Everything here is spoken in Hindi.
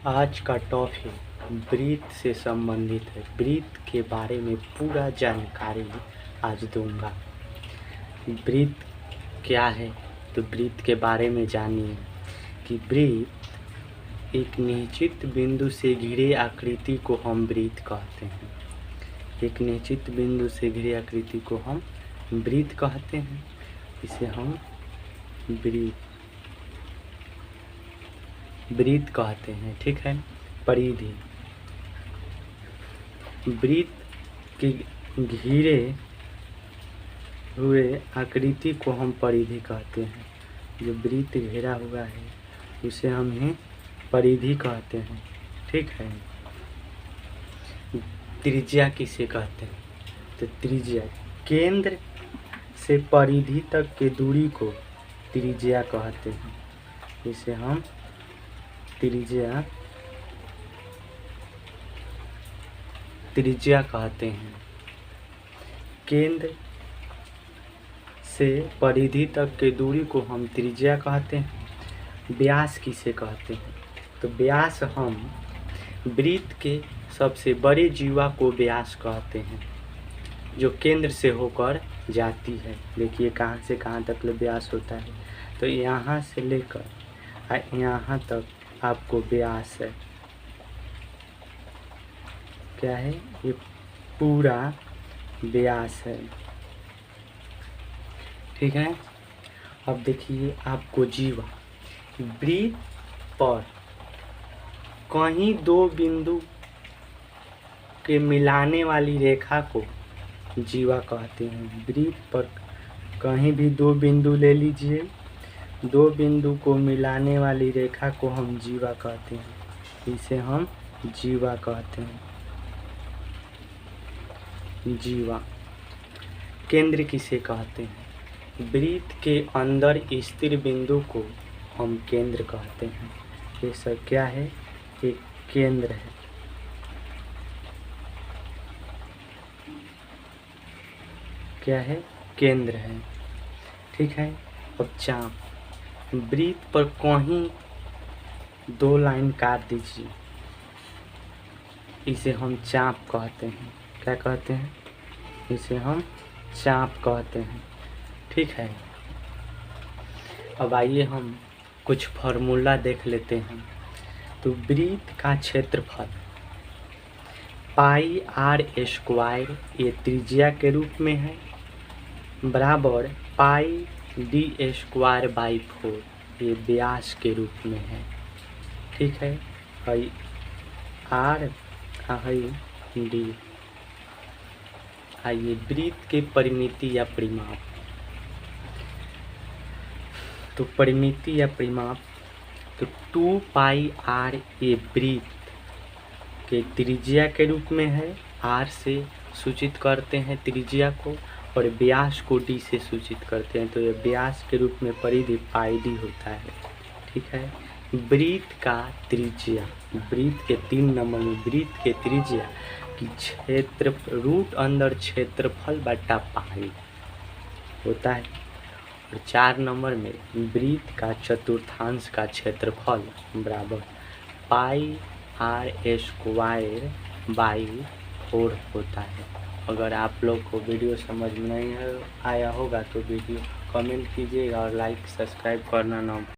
आज का टॉपिक ब्रीथ से संबंधित है। ब्रीथ के बारे में पूरा जानकारी आज दूंगा। ब्रीथ क्या है, तो ब्रीथ के बारे में जानिए कि ब्रीथ एक निश्चित बिंदु से घिरे आकृति को हम ब्रीथ कहते हैं। एक निश्चित बिंदु से घिरे आकृति को हम ब्रीथ कहते हैं। इसे हम ब्रीथ कहते हैं। ठीक है। परिधि, ब्रीथ के घिरे हुए आकृति को हम परिधि कहते हैं। जो ब्रीथ घेरा हुआ है उसे हम ही परिधि कहते हैं। ठीक है। त्रिज्या किसे कहते हैं, तो त्रिज्या केंद्र से परिधि तक की दूरी को त्रिज्या कहते हैं। इसे हम त्रिज्या कहते हैं। केंद्र से परिधि तक की दूरी को हम त्रिज्या कहते हैं। व्यास किसे कहते हैं, तो व्यास हम वृत्त के सबसे बड़े जीवा को व्यास कहते हैं, जो केंद्र से होकर जाती है। देखिए कहाँ से कहाँ तक व्यास होता है, तो यहाँ से लेकर यहाँ तक आपको व्यास है। क्या है, ये पूरा व्यास है। ठीक है। अब देखिए आपको जीवा, वृत्त पर कहीं दो बिंदु के मिलाने वाली रेखा को जीवा कहते हैं। वृत्त पर कहीं भी दो बिंदु ले लीजिए, दो बिंदु को मिलाने वाली रेखा को हम जीवा कहते हैं। इसे हम जीवा कहते हैं। जीवा केंद्र किसे कहते हैं, वृत्त के अंदर स्थिर बिंदु को हम केंद्र कहते हैं। ये सब क्या है, एक केंद्र है। क्या है, केंद्र है। ठीक है। अब चाप, वृत्त पर कहीं दो लाइन काट दीजिए, इसे हम चाप कहते हैं। क्या कहते हैं, इसे हम चाप कहते हैं। ठीक है। अब आइए हम कुछ फार्मूला देख लेते हैं। तो वृत्त का क्षेत्रफल पाई आर स्क्वायर, ये त्रिज्या के रूप में है, बराबर पाई डी स्क्वायर बाई 4, ये व्यास के रूप में है। ठीक है। R D. आइए वृत्त के परिमिति या परिमाप, तो परिमिति या परिमाप, तो 2 पाई आर ये वृत्त के त्रिज्या के रूप में है। आर से सूचित करते हैं त्रिज्या को, और व्यास को डी से सूचित करते हैं, तो ये व्यास के रूप में परिधि पाई डी होता है। ठीक है। वृत्त का त्रिज्या, वृत्त के 3 नंबर में वृत्त के त्रिज्या की क्षेत्र रूट अंदर क्षेत्रफल बटा पाई होता है। और 4 नंबर में वृत्त का चतुर्थांश का क्षेत्रफल बराबर पाई आर स्क्वायर बाई 4 होता है। अगर आप लोग को वीडियो समझ में नहीं आया होगा तो वीडियो कमेंट कीजिएगा और लाइक सब्सक्राइब करना ना